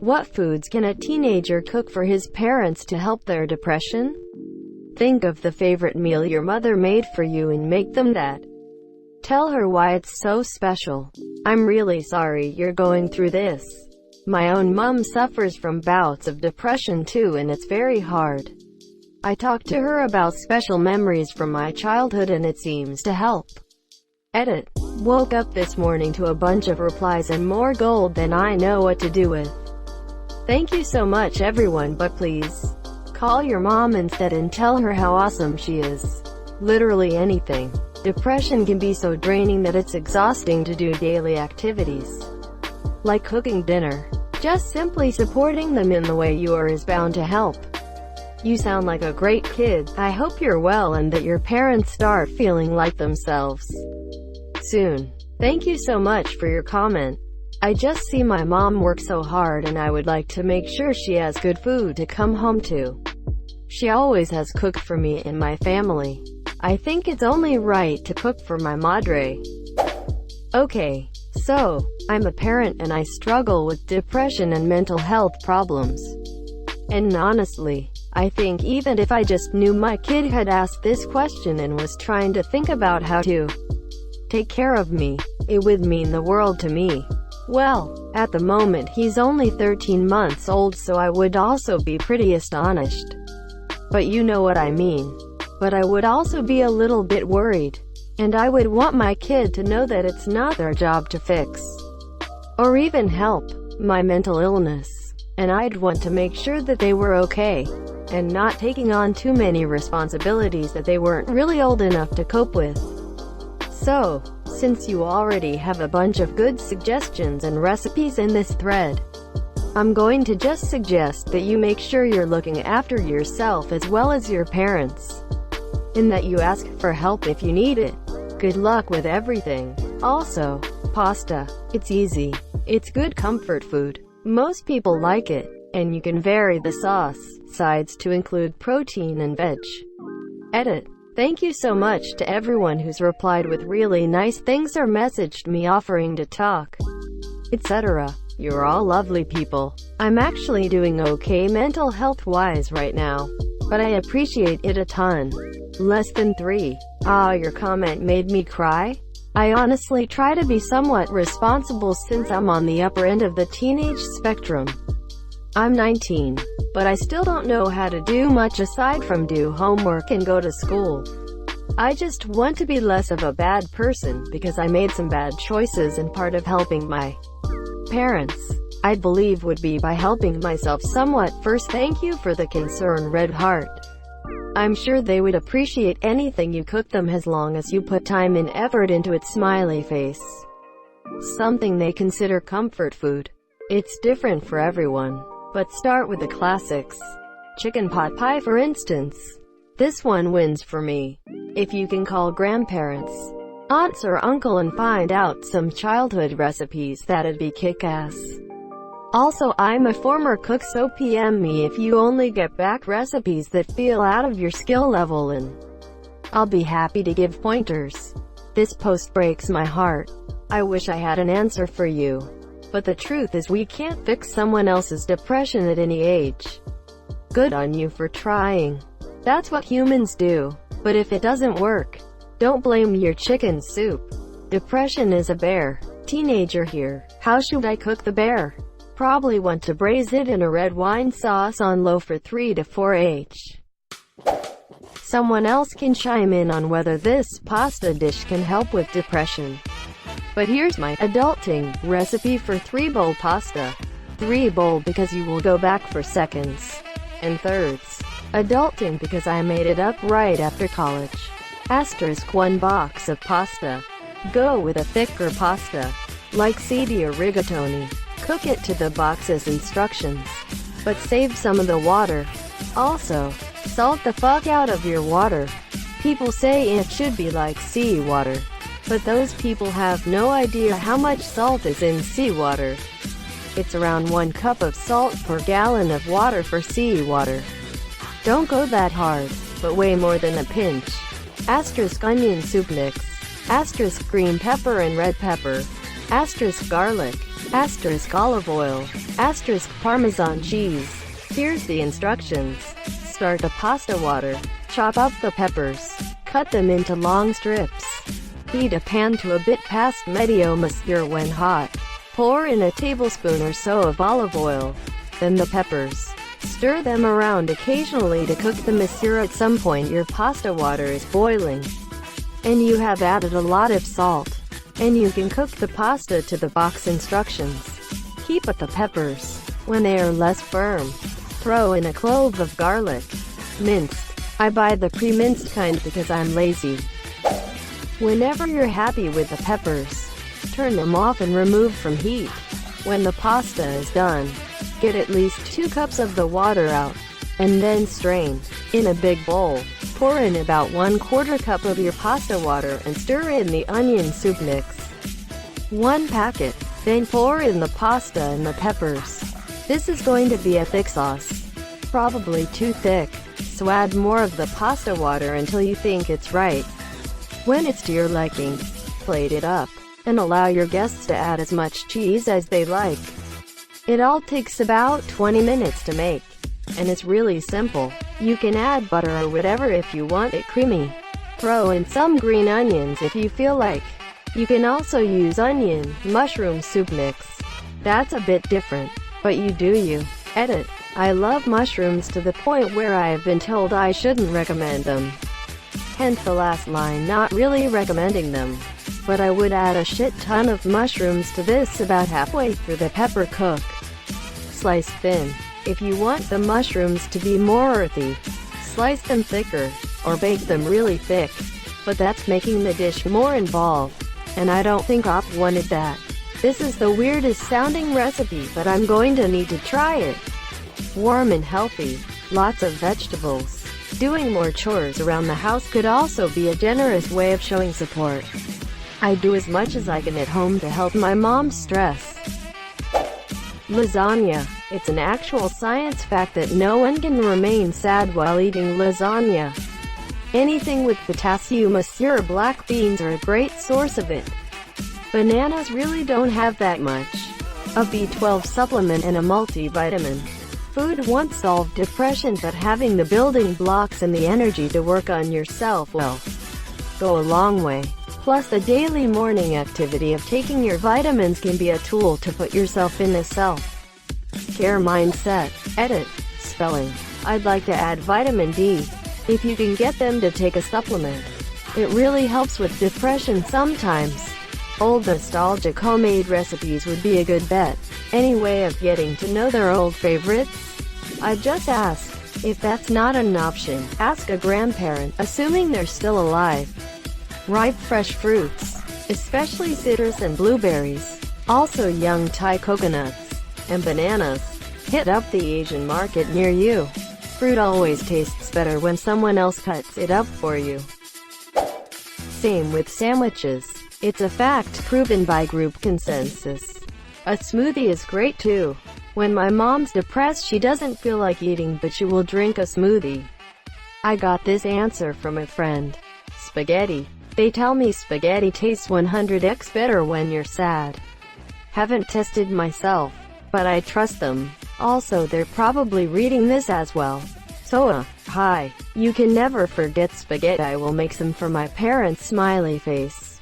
What foods can a teenager cook for his parents to help their depression? Think of the favorite meal your mother made for you and make them that. Tell her why it's so special. I'm really sorry you're going through this. My own mom suffers from bouts of depression too, and it's very hard. I talked to her about special memories from my childhood and it seems to help. Edit. Woke up this morning to a bunch of replies and more gold than I know what to do with. Thank you so much everyone, but please call your mom instead and tell her how awesome she is. Literally anything. Depression can be so draining that it's exhausting to do daily activities like cooking dinner. Just simply supporting them in the way you are is bound to help. You sound like a great kid. I hope you're well and that your parents start feeling like themselves soon. Thank you so much for your comment. I just see my mom work so hard and I would like to make sure she has good food to come home to. She always has cooked for me and my family. I think it's only right to cook for my madre. Okay, so, I'm a parent and I struggle with depression and mental health problems. And honestly, I think even if I just knew my kid had asked this question and was trying to think about how to take care of me, it would mean the world to me. Well, at the moment he's only 13 months old, so I would also be pretty astonished. But you know what I mean. But I would also be a little bit worried. And I would want my kid to know that it's not their job to fix or even help my mental illness. And I'd want to make sure that they were okay and not taking on too many responsibilities that they weren't really old enough to cope with. So, since you already have a bunch of good suggestions and recipes in this thread, I'm going to just suggest that you make sure you're looking after yourself as well as your parents, and that you ask for help if you need it. Good luck with everything. Also, pasta. It's easy. It's good comfort food. Most people like it, and you can vary the sauce sides to include protein and veg. Edit. Thank you so much to everyone who's replied with really nice things or messaged me offering to talk, etc. You're all lovely people. I'm actually doing okay mental health wise right now, but I appreciate it a ton. Less than 3. Your comment made me cry. I honestly try to be somewhat responsible since I'm on the upper end of the teenage spectrum. I'm 19, but I still don't know how to do much aside from do homework and go to school. I just want to be less of a bad person because I made some bad choices, and part of helping my parents, I believe, would be by helping myself somewhat first. Thank you for the concern, Red Heart. I'm sure they would appreciate anything you cook them as long as you put time and effort into it. Smiley face. Something they consider comfort food. It's different for everyone, but start with the classics. Chicken pot pie for instance. This one wins for me. If you can call grandparents, aunts or uncle and find out some childhood recipes, that'd be kick-ass. Also, I'm a former cook, so PM me if you only get back recipes that feel out of your skill level and I'll be happy to give pointers. This post breaks my heart. I wish I had an answer for you. But the truth is we can't fix someone else's depression at any age. Good on you for trying. That's what humans do. But if it doesn't work, don't blame your chicken soup. Depression is a bear. Teenager here. How should I cook the bear? Probably want to braise it in a red wine sauce on low for 3 to 4h. Someone else can chime in on whether this pasta dish can help with depression. But here's my adulting recipe for 3-bowl pasta. 3-bowl because you will go back for seconds and thirds. Adulting because I made it up right after college. Asterisk 1 box of pasta. Go with a thicker pasta, like CD or rigatoni. Cook it to the box's instructions, but save some of the water. Also, salt the fuck out of your water. People say it should be like seawater, but those people have no idea how much salt is in seawater. It's around 1 cup of salt per gallon of water for seawater. Don't go that hard, but way more than a pinch. Asterisk onion soup mix. Asterisk green pepper and red pepper. asterisk garlic, asterisk olive oil, asterisk Parmesan cheese. Here's the instructions. Start a pasta water. Chop up the peppers. Cut them into long strips. Heat a pan to a bit past medio stir when hot. Pour in a tablespoon or so of olive oil. Then the peppers. Stir them around occasionally to cook the mixture. At some point your pasta water is boiling, and you have added a lot of salt, and you can cook the pasta to the box instructions. Keep at the peppers. When they are less firm, throw in a clove of garlic, minced. I buy the pre-minced kind because I'm lazy. Whenever you're happy with the peppers, turn them off and remove from heat. When the pasta is done, get at least 2 cups of the water out, and then strain. In a big bowl, pour in about 1/4 cup of your pasta water and stir in the onion soup mix. 1 packet. Then pour in the pasta and the peppers. This is going to be a thick sauce. Probably too thick, so add more of the pasta water until you think it's right. When it's to your liking, plate it up, and allow your guests to add as much cheese as they like. It all takes about 20 minutes to make, and it's really simple. You can add butter or whatever if you want it creamy. Throw in some green onions if you feel like. You can also use onion, mushroom soup mix. That's a bit different, but you do you. Edit. I love mushrooms to the point where I have been told I shouldn't recommend them. Hence the last line, not really recommending them. But I would add a shit ton of mushrooms to this about halfway through the pepper cook. Slice thin. If you want the mushrooms to be more earthy, slice them thicker, or bake them really thick. But that's making the dish more involved, and I don't think Op wanted that. This is the weirdest sounding recipe, but I'm going to need to try it. Warm and healthy. Lots of vegetables. Doing more chores around the house could also be a generous way of showing support. I do as much as I can at home to help my mom stress. Lasagna. It's an actual science fact that no one can remain sad while eating lasagna. Anything with potassium or black beans are a great source of it. Bananas really don't have that much. A B12 supplement and a multivitamin. Food once solved depression, but having the building blocks and the energy to work on yourself will go a long way. Plus, the daily morning activity of taking your vitamins can be a tool to put yourself in a self-care mindset. Edit. Spelling. I'd like to add vitamin D. If you can get them to take a supplement, it really helps with depression sometimes. Old nostalgic homemade recipes would be a good bet. Any way of getting to know their old favorites? I just asked. If that's not an option, ask a grandparent, assuming they're still alive. Ripe fresh fruits, especially citrus and blueberries. Also young Thai coconuts and bananas. Hit up the Asian market near you. Fruit always tastes better when someone else cuts it up for you. Same with sandwiches. It's a fact proven by group consensus. A smoothie is great too. When my mom's depressed, she doesn't feel like eating, but she will drink a smoothie. I got this answer from a friend. Spaghetti. They tell me spaghetti tastes 100x better when you're sad. Haven't tested myself, but I trust them. Also, they're probably reading this as well. So, hi. You can never forget spaghetti. I will make some for my parents. Smiley face.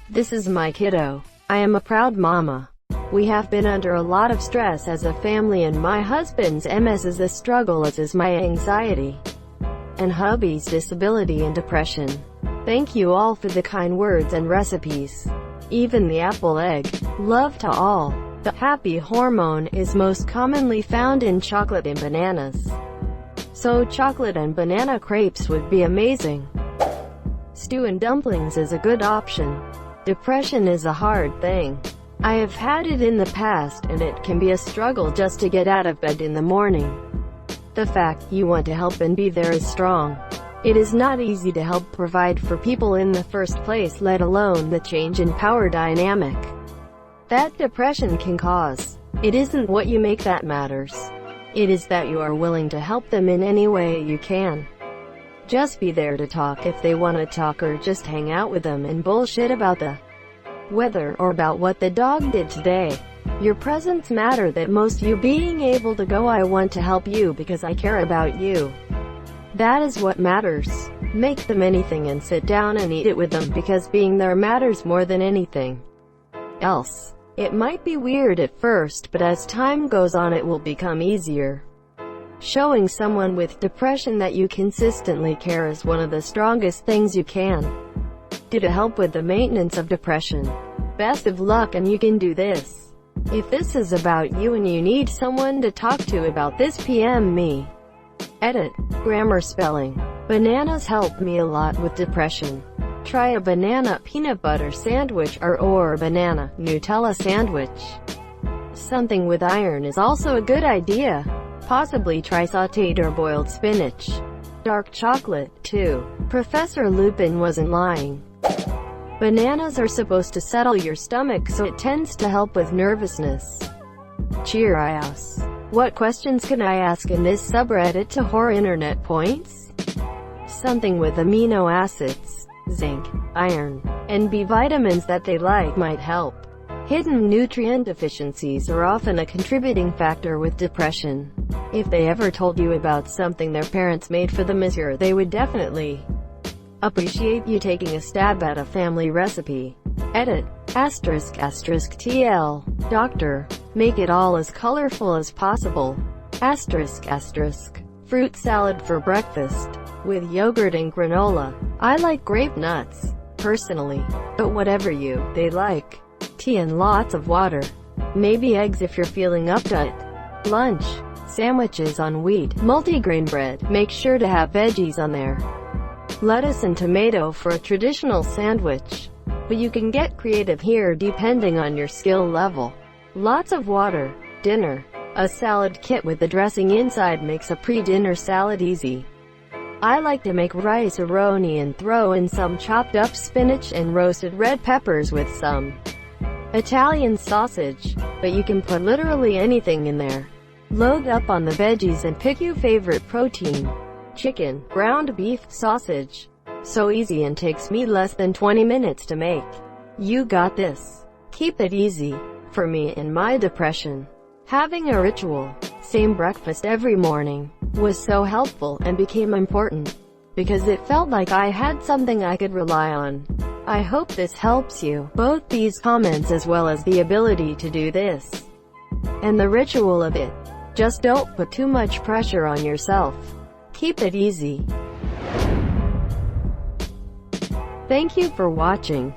This is my kiddo. I am a proud mama. We have been under a lot of stress as a family, and my husband's MS is a struggle, as is my anxiety, and hubby's disability and depression. Thank you all for the kind words and recipes. Even the apple egg. Love to all. The happy hormone is most commonly found in chocolate and bananas. So chocolate and banana crepes would be amazing. Stew and dumplings is a good option. Depression is a hard thing. I have had it in the past, and it can be a struggle just to get out of bed in the morning. The fact you want to help and be there is strong. It is not easy to help provide for people in the first place, let alone the change in power dynamic that depression can cause. It isn't what you make that matters. It is that you are willing to help them in any way you can. Just be there to talk if they want to talk, or just hang out with them and bullshit about the weather, or about what the dog did today. Your presence matter that most. You being able to go, I want to help you because I care about you. That is what matters. Make them anything and sit down and eat it with them, because being there matters more than anything else. It might be weird at first, but as time goes on it will become easier. Showing someone with depression that you consistently care is one of the strongest things you can do to help with the maintenance of depression. Best of luck, and you can do this. If this is about you and you need someone to talk to about this, PM me. Edit. Grammar, spelling. Bananas help me a lot with depression. Try a banana peanut butter sandwich or banana Nutella sandwich. Something with iron is also a good idea. Possibly try sautéed or boiled spinach. Dark chocolate, too. Professor Lupin wasn't lying. Bananas are supposed to settle your stomach, so it tends to help with nervousness. Cheerios. What questions can I ask in this subreddit to whore internet points? Something with amino acids, zinc, iron, and B vitamins that they like might help. Hidden nutrient deficiencies are often a contributing factor with depression. If they ever told you about something their parents made for them as your, they would definitely appreciate you taking a stab at a family recipe. Edit. **TL. Doctor. Make it all as colorful as possible. **. Fruit salad for breakfast. With yogurt and granola. I like grape nuts, personally. But whatever they like. Tea and lots of water. Maybe eggs if you're feeling up to it. Lunch. Sandwiches on wheat, multigrain bread. Make sure to have veggies on there. Lettuce and tomato for a traditional sandwich. But you can get creative here depending on your skill level. Lots of water. Dinner. A salad kit with the dressing inside makes a pre-dinner salad easy. I like to make rice-a-roni and throw in some chopped up spinach and roasted red peppers with some Italian sausage. But you can put literally anything in there. Load up on the veggies and pick your favorite protein. Chicken, ground beef, sausage. So easy and takes me less than 20 minutes to make. You got this. Keep it easy. For me in my depression, having a ritual, same breakfast every morning, was so helpful and became important, because it felt like I had something I could rely on. I hope this helps you. Both these comments as well as the ability to do this, and the ritual of it. Just don't put too much pressure on yourself. Keep it easy. Thank you for watching.